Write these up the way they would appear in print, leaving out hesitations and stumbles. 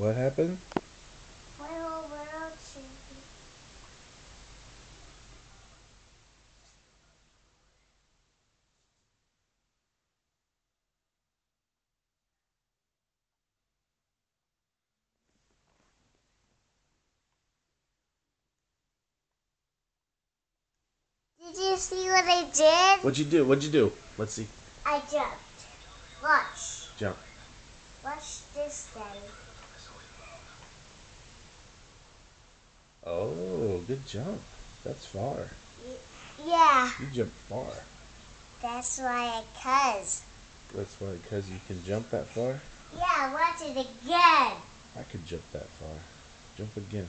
What happened? My whole world shaking. Did you see what I did? What'd you do? What'd you do? Let's see. I jumped. Watch. Jump. Watch this, Daddy. Oh, good jump. That's far. Yeah. You jumped far. That's why cuz. That's why, because you can jump that far? Yeah, watch it again. I could jump that far. Jump again.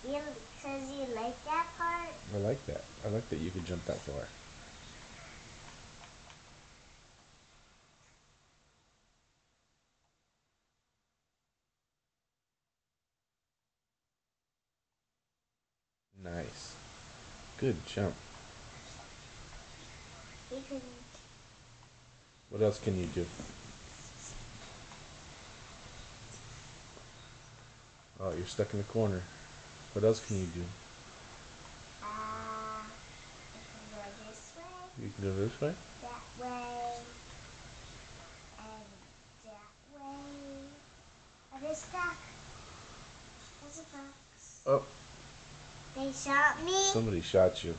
Because you like that part? I like that. I like that you could jump that far. Nice. Good jump. You can. What else can you do? Oh, you're stuck in the corner. What else can you do? I can go this way, You can go this way? that way, and that way. I just stuck. There's a box. Oh, They shot me? somebody shot you.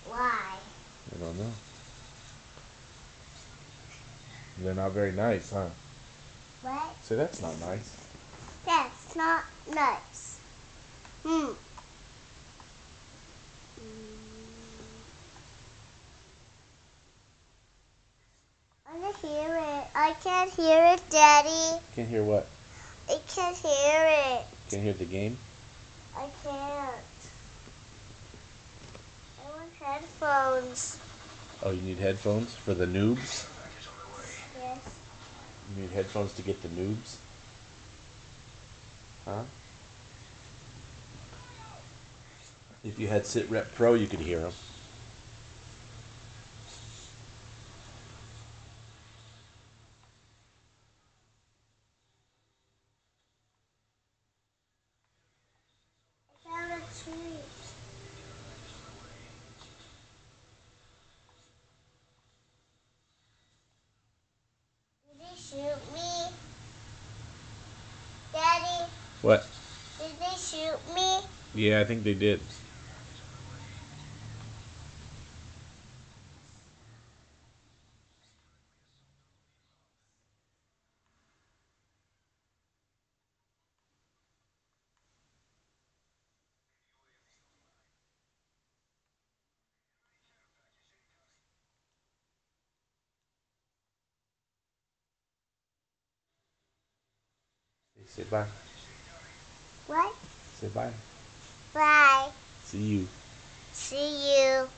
Why? I don't know. They're not very nice, huh? What? Say, that's not nice. That's not nice. I can hear it. I can't hear it, Daddy. Can't hear what? I can't hear it. Can't hear the game? I can't. I want headphones. Oh, you need headphones for the noobs? Yes. You need headphones to get the noobs? Huh? If you had Sit Rep Pro, you could hear them. I found a tree. Did they shoot me? Daddy, What? did they shoot me? Yeah, I think they did. Say bye. What? Say bye. Bye. See you. See you.